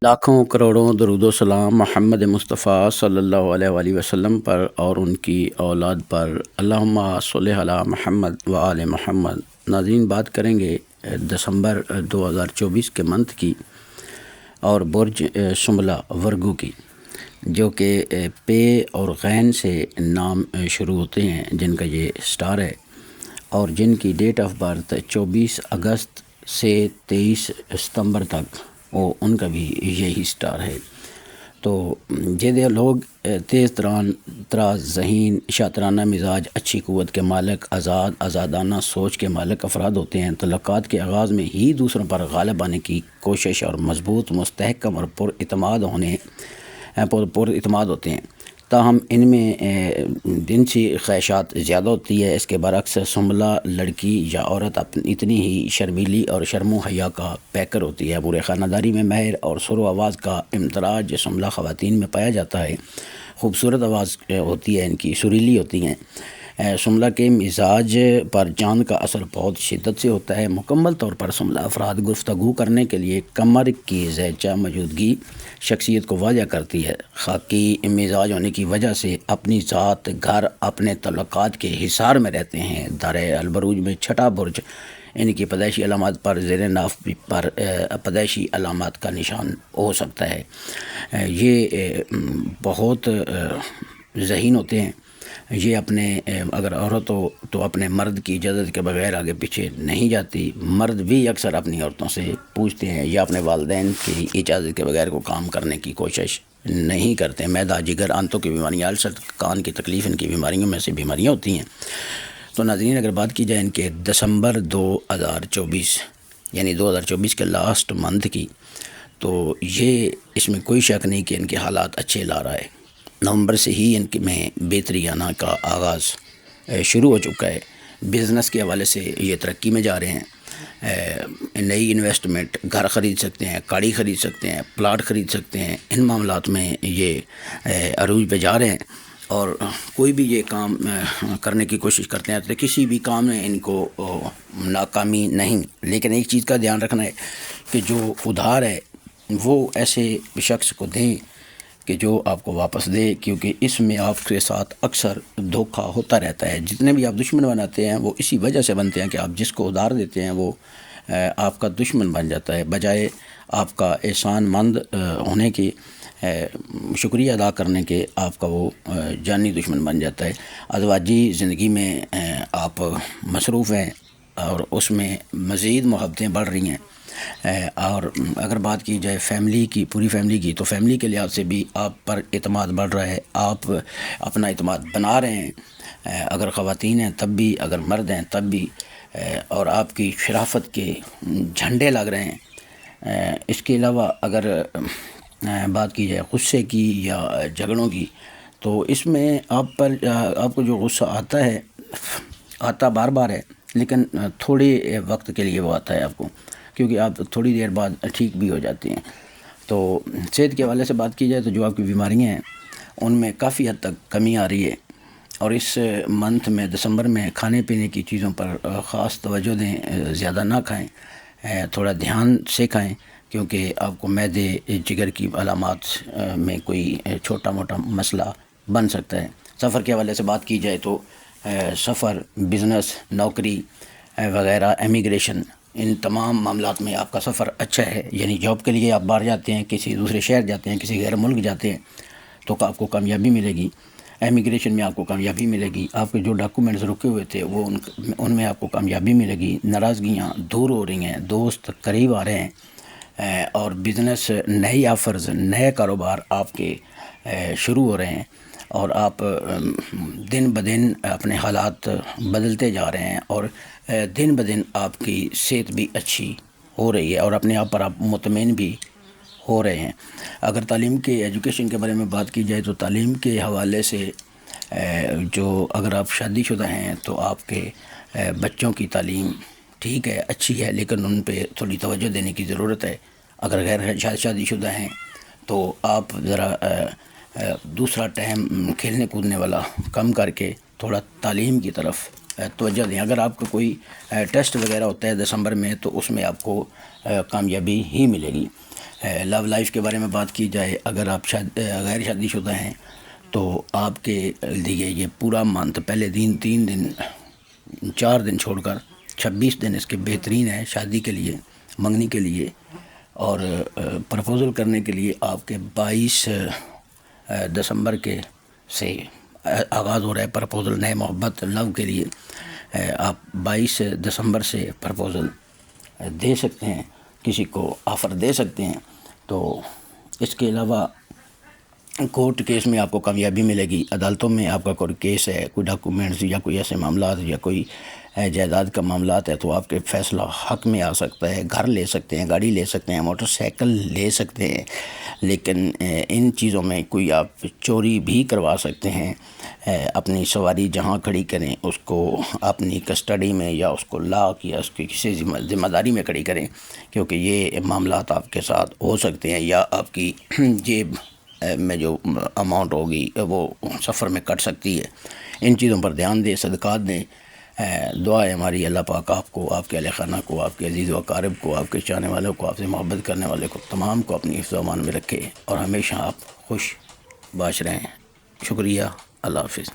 لاکھوں کروڑوں درود و سلام محمد مصطفیٰ صلی اللہ علیہ وآلہ وسلم پر اور ان کی اولاد پر، اللہم صلی علی محمد و آل محمد۔ ناظرین، بات کریں گے دسمبر 2024 کے منتھ کی اور برج سنبلہ ورگو کی، جو کہ پے اور غین سے نام شروع ہوتے ہیں، جن کا یہ سٹار ہے اور جن کی ڈیٹ آف برتھ 24 اگست سے 23 ستمبر تک وہ ان کا بھی یہی سٹار ہے۔ تو یہ لوگ تیز تراز ذہین، شاطرانہ مزاج، اچھی قوت کے مالک، آزادانہ سوچ کے مالک افراد ہوتے ہیں۔ تعلقات کے آغاز میں ہی دوسروں پر غالب آنے کی کوشش اور مضبوط، مستحکم اور پر اعتماد ہوتے ہیں، تاہم ان میں جنسی خواہشات زیادہ ہوتی ہے۔ اس کے برعکس سنبلہ لڑکی یا عورت اتنی ہی شرمیلی اور شرم و حیا کا پیکر ہوتی ہے۔ پورے خانہ داری میں مہر اور سر و آواز کا امتراج سنبلہ خواتین میں پایا جاتا ہے۔ خوبصورت آواز ہوتی ہے ان کی، سریلی ہوتی ہیں۔ سنبلہ کے مزاج پر چاند کا اثر بہت شدت سے ہوتا ہے۔ مکمل طور پر سنبلہ افراد گفتگو کرنے کے لیے کمر کی زیچہ موجودگی شخصیت کو واضح کرتی ہے۔ خاکی مزاج ہونے کی وجہ سے اپنی ذات، گھر، اپنے تعلقات کے حصار میں رہتے ہیں۔ دائرہ البروج میں چھٹا برج ان کی پیدائشی علامات پر زیر ناف پر پیدائشی علامات کا نشان ہو سکتا ہے۔ یہ بہت ذہین ہوتے ہیں۔ یہ اپنے اگر عورت ہو تو اپنے مرد کی اجازت کے بغیر آگے پیچھے نہیں جاتی۔ مرد بھی اکثر اپنی عورتوں سے پوچھتے ہیں یا اپنے والدین کی اجازت کے بغیر کو کام کرنے کی کوشش نہیں کرتے۔ معدہ، جگر، آنتوں کی بیماریاں، السر، کان کی تکلیف ان کی بیماریوں میں سے بیماریاں ہوتی ہیں۔ تو ناظرین، اگر بات کی جائے ان کے دسمبر 2024 یعنی 2024 کے لاسٹ منتھ کی، تو یہ اس میں کوئی شک نہیں کہ ان کے حالات اچھے لا رہا ہے۔ نومبر سے ہی ان میں بہتری آنا کا آغاز شروع ہو چکا ہے۔ بزنس کے حوالے سے یہ ترقی میں جا رہے ہیں۔ نئی انویسٹمنٹ، گھر خرید سکتے ہیں، گاڑی خرید سکتے ہیں، پلاٹ خرید سکتے ہیں۔ ان معاملات میں یہ عروج پہ جا رہے ہیں اور کوئی بھی یہ کام کرنے کی کوشش کرتے ہیں تو کسی بھی کام میں ان کو ناکامی نہیں۔ لیکن ایک چیز کا دھیان رکھنا ہے کہ جو ادھار ہے وہ ایسے شخص کو دیں کہ جو آپ کو واپس دے، کیونکہ اس میں آپ کے ساتھ اکثر دھوکہ ہوتا رہتا ہے۔ جتنے بھی آپ دشمن بناتے ہیں وہ اسی وجہ سے بنتے ہیں کہ آپ جس کو ادھار دیتے ہیں وہ آپ کا دشمن بن جاتا ہے، بجائے آپ کا احسان مند ہونے کی، شکریہ ادا کرنے کے، آپ کا وہ جانی دشمن بن جاتا ہے۔ ازواجی زندگی میں آپ مصروف ہیں اور اس میں مزید محبتیں بڑھ رہی ہیں۔ اور اگر بات کی جائے فیملی کی، پوری فیملی کی، تو فیملی کے لحاظ سے بھی آپ پر اعتماد بڑھ رہا ہے۔ آپ اپنا اعتماد بنا رہے ہیں، اگر خواتین ہیں تب بھی، اگر مرد ہیں تب بھی، اور آپ کی شرافت کے جھنڈے لگ رہے ہیں۔ اس کے علاوہ اگر بات کی جائے غصے کی یا جھگڑوں کی، تو اس میں آپ کو جو غصہ آتا بار بار ہے، لیکن تھوڑے وقت کے لیے وہ آتا ہے آپ کو، کیونکہ آپ تھوڑی دیر بعد ٹھیک بھی ہو جاتے ہیں۔ تو صحت کے حوالے سے بات کی جائے تو جو آپ کی بیماریاں ہیں ان میں کافی حد تک کمی آ رہی ہے، اور اس منتھ میں دسمبر میں کھانے پینے کی چیزوں پر خاص توجہ دیں، زیادہ نہ کھائیں، تھوڑا دھیان سے کھائیں، کیونکہ آپ کو معدے، جگر کی علامات میں کوئی چھوٹا موٹا مسئلہ بن سکتا ہے۔ سفر کے حوالے سے بات کی جائے تو سفر، بزنس، نوکری وغیرہ، امیگریشن، ان تمام معاملات میں آپ کا سفر اچھا ہے۔ یعنی جاب کے لیے آپ باہر جاتے ہیں، کسی دوسرے شہر جاتے ہیں، کسی غیر ملک جاتے ہیں تو آپ کو کامیابی ملے گی۔ امیگریشن میں آپ کو کامیابی ملے گی۔ آپ کے جو ڈاکومنٹس رکے ہوئے تھے وہ ان میں آپ کو کامیابی ملے گی۔ ناراضگیاں دور ہو رہی ہیں، دوست قریب آ رہے ہیں، اور بزنس، نئی آفرز، نئے کاروبار آپ کے شروع ہو رہے ہیں، اور آپ دن بدن اپنے حالات بدلتے جا رہے ہیں، اور دن بدن آپ کی صحت بھی اچھی ہو رہی ہے اور اپنے آپ پر آپ مطمئن بھی ہو رہے ہیں۔ اگر تعلیم کے، ایجوکیشن کے بارے میں بات کی جائے تو تعلیم کے حوالے سے جو اگر آپ شادی شدہ ہیں تو آپ کے بچوں کی تعلیم ٹھیک ہے، اچھی ہے، لیکن ان پہ تھوڑی توجہ دینے کی ضرورت ہے۔ اگر غیر شادی شدہ ہیں تو آپ ذرا دوسرا ٹائم کھیلنے کودنے والا کم کر کے تھوڑا تعلیم کی طرف توجہ دیں۔ اگر آپ کو کوئی ٹیسٹ وغیرہ ہوتا ہے دسمبر میں تو اس میں آپ کو کامیابی ہی ملے گی۔ لو لائف کے بارے میں بات کی جائے، اگر آپ غیر شادی شدہ ہیں تو آپ کے لیے یہ پورا منتھ پہلے 3 دن 4 دن چھوڑ کر 26 دن اس کے بہترین ہے شادی کے لیے، منگنی کے لیے اور پرپوزل کرنے کے لیے۔ آپ کے 22 دسمبر کے سے آغاز ہو رہا ہے پرپوزل، نئے محبت لو کے لیے۔ آپ 22 دسمبر سے پرپوزل دے سکتے ہیں، کسی کو آفر دے سکتے ہیں۔ تو اس کے علاوہ کورٹ کیس میں آپ کو کامیابی ملے گی، عدالتوں میں آپ کا کوئی کیس ہے، کوئی ڈاکومنٹس یا کوئی ایسے معاملات یا کوئی جائیداد کا معاملات ہے تو آپ کے فیصلہ حق میں آ سکتا ہے۔ گھر لے سکتے ہیں، گاڑی لے سکتے ہیں، موٹر سائیکل لے سکتے ہیں، لیکن ان چیزوں میں کوئی آپ چوری بھی کروا سکتے ہیں۔ اپنی سواری جہاں کھڑی کریں اس کو اپنی کسٹڈی میں یا اس کو لاک یا اس کی کسی ذمہ داری میں کھڑی کریں، کیونکہ یہ معاملات آپ کے ساتھ ہو سکتے ہیں یا آپ کی جیب میں جو اماؤنٹ ہوگی وہ سفر میں کٹ سکتی ہے۔ ان چیزوں پر دھیان دیں، صدقات دیں۔ دعا ہے ہماری اللہ پاک آپ کو، آپ کے اہل خانہ کو، آپ کے عزیز و اقارب کو، آپ کے چاہنے والوں کو، آپ سے محبت کرنے والے کو، تمام کو اپنی حفظ و امان میں رکھے اور ہمیشہ آپ خوش باش رہیں۔ شکریہ، اللہ حافظ۔